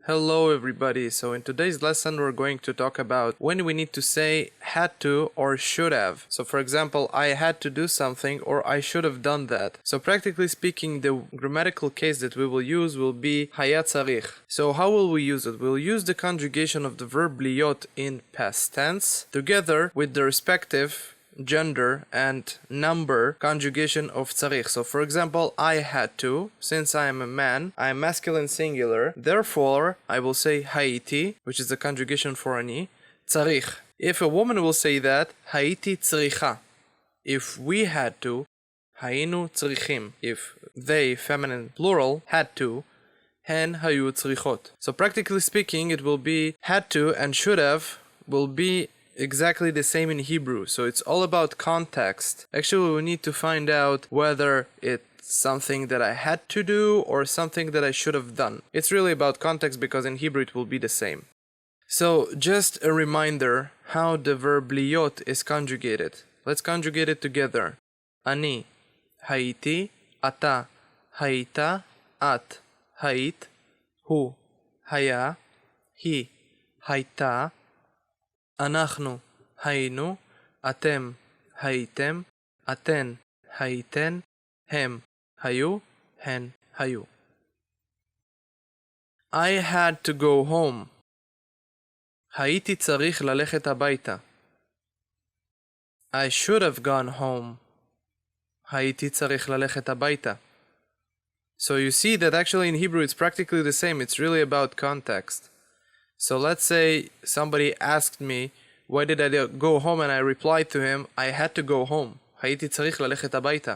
Hello everybody, so in today's lesson we're going to talk about when we need to say had to or should have. So for example, I had to do something or I should have done that. So practically speaking, the grammatical case that we will use will be היה צריך. So how will we use it? We'll use the conjugation of the verb להיות in past tense together with the respective gender and number conjugation of צריך. So for example, I had to, since I am a man, I am masculine singular, therefore I will say הייתי, which is the conjugation for אני, צריך. If a woman will say that, הייתי צריכה. If we had to, היינו צריכים. If they, feminine plural, had to, הן היו צריכות. So practically speaking, it will be had to and should have will be exactly the same in Hebrew, so it's all about context. Actually, we need to find out whether it's something that I had to do or something that I should have done. It's really about context because in Hebrew it will be the same. So just a reminder how the verb להיות is conjugated. Let's conjugate it together. אני הייתי, אתה היית, את היית, הוא היה, היא הייתה, אנחנו היינו, אתם הייתם, אתן הייתן, הם היו, הן היו. I had to go home. הייתי צריך ללכת הביתה. I should have gone home. הייתי צריך ללכת הביתה. So you see that actually in Hebrew it's practically the same. It's really about context. So let's say somebody asked me, why did I go home? And I replied to him, I had to go home. הייתי צריך ללכת הביתה.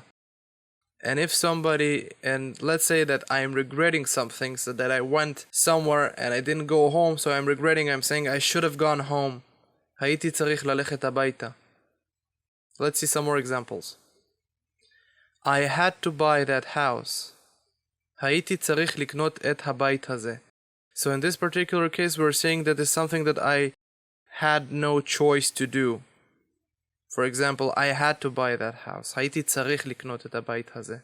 And if somebody, and let's say that I'm regretting something, so that I went somewhere and I didn't go home, so I'm regretting, I'm saying I should have gone home. הייתי צריך ללכת הביתה. Let's see some more examples. I had to buy that house. הייתי צריך לקנות את הבית הזה. So in this particular case, we're saying that it's something that I had no choice to do. For example, I had to buy that house. הייתי צריך לקנות את הבית הזה.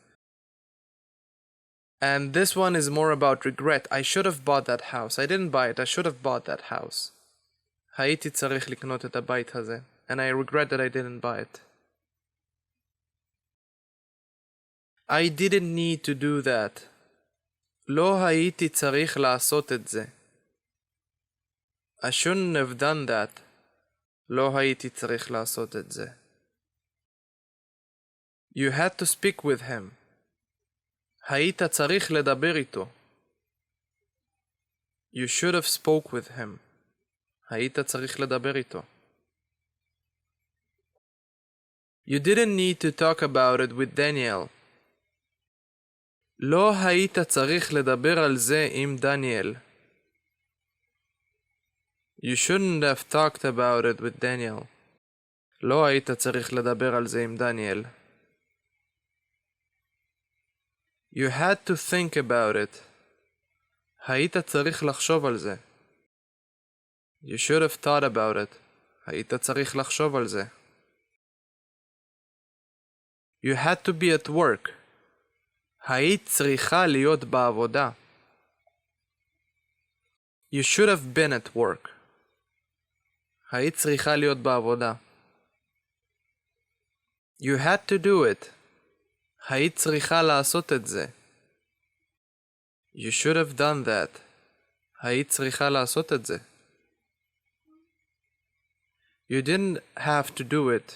And this one is more about regret. I should have bought that house. I didn't buy it. I should have bought that house. הייתי צריך לקנות את הבית הזה. And I regret that I didn't buy it. I didn't need to do that. לא הייתי צריך לעשות את זה. I shouldn't have done that. לא הייתי צריך לעשות את זה. You had to speak with him. היית צריך לדבר איתו. You should have spoke with him. היית צריך לדבר איתו. You didn't need to talk about it with Daniel. לא היית צריך לדבר על זה עם דניאל. You shouldn't have talked about it with Daniel. לא היית צריך לדבר על זה עם דניאל. You had to think about it. היית צריך לחשוב על זה. You should have thought about it. היית צריך לחשוב על זה. You had to be at work. היית צריכה להיות בעבודה. You should have been at work. היית צריכה להיות בעבודה. You had to do it. היית צריכה לעשות את זה. You should have done that. היית צריכה לעשות את זה. You didn't have to do it.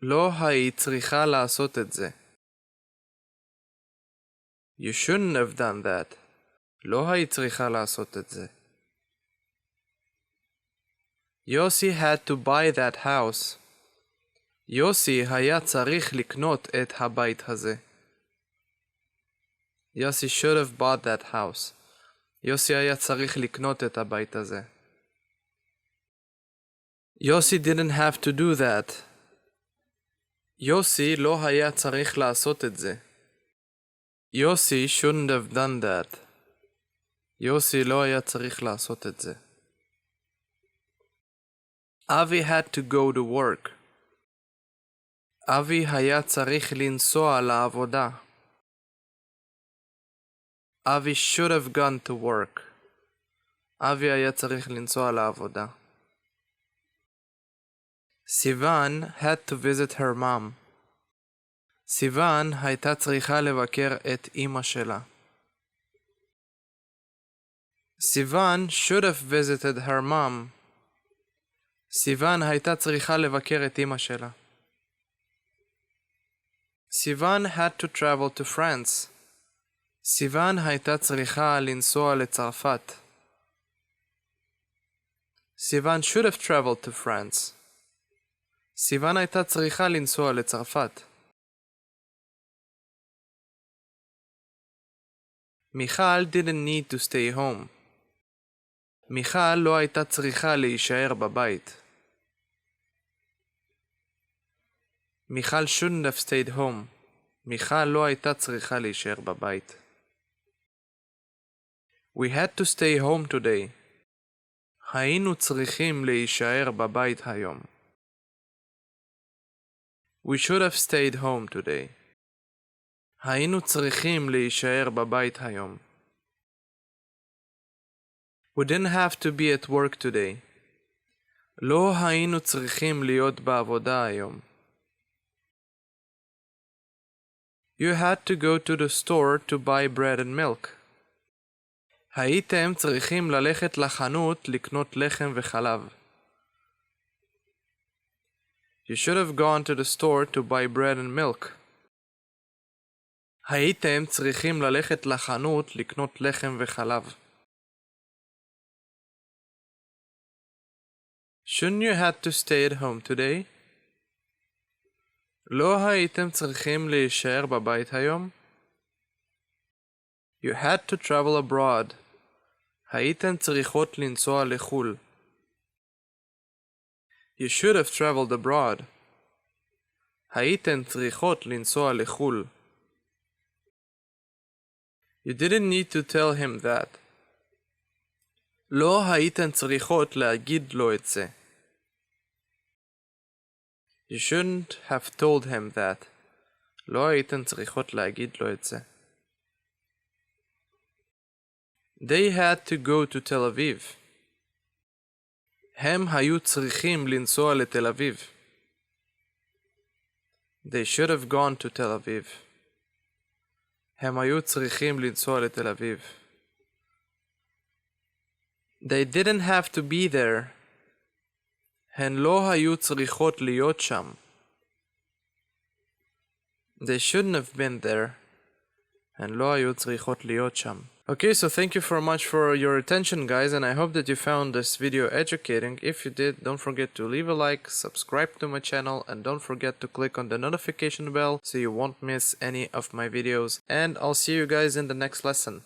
לא היית צריכה לעשות את זה. You shouldn't have done that. לא היית צריכה לעשות את זה. Yossi had to buy that house. יוסי היה צריך לקנות את הבית הזה. Yossi should have bought that house. יוסי היה צריך לקנות את הבית הזה. Yossi didn't have to do that. יוסי לא היה צריך לעשות את זה. Yossi shouldn't have done that. יוסי לא היה צריך לעשות את זה. אבי had to go to work. אבי היה צריך לנסוע לעבודה. Avi should have gone to work. אבי היה צריך לנסוע לעבודה. סיוון had to visit her mom. סיוון הייתה צריכה לבקר את אמא שלה. סיוון should have visited her mom. סיוון הייתה צריכה לבקר את אמא שלה. סיוון had to travel to France. סיוון הייתה צריכה לנסוע לצרפת. סיוון should have traveled to France. סיוון הייתה צריכה לנסוע לצרפת. מיכל didn't need to stay home. מיכל לא הייתה צריכה להישאר בבית. מיכל shouldn't have stayed home. מיכל לא הייתה צריכה להישאר בבית. We had to stay home today. היינו צריכים להישאר בבית היום. We should have stayed home today. היינו צריכים להישאר בבית היום. We didn't have to be at work today. לא היינו צריכים להיות בעבודה היום. You had to go to the store to buy bread and milk. הייתם צריכים ללכת לחנות לקנות לחם וחלב. You should have gone to the store to buy bread and milk. הייתם צריכים ללכת לחנות לקנות לחם וחלב. Shouldn't you have to stay at home today? לא הייתם צריכים להישאר בבית היום? You had to travel abroad. הייתם צריכות לנסוע לחו"ל. You should have traveled abroad. הייתן צריכות לנסוע לחו"ל. You didn't need to tell him that. לא הייתן צריכות להגיד לו את זה. You shouldn't have told him that. לא הייתן צריכות להגיד לו את זה. They had to go to Tel Aviv. הם היו צריכים לנסוע לתל אביב. They should have gone to Tel Aviv. הם היו צריכים לנסוע לתל אביב. They didn't have to be there. הן לא היו צריכות להיות שם. They shouldn't have been there. הן לא היו צריכות להיות שם. Okay, so thank you very much for your attention, guys, and I hope that you found this video educating. If you did, don't forget to leave a like, subscribe to my channel, and don't forget to click on the notification bell so you won't miss any of my videos. And I'll see you guys in the next lesson.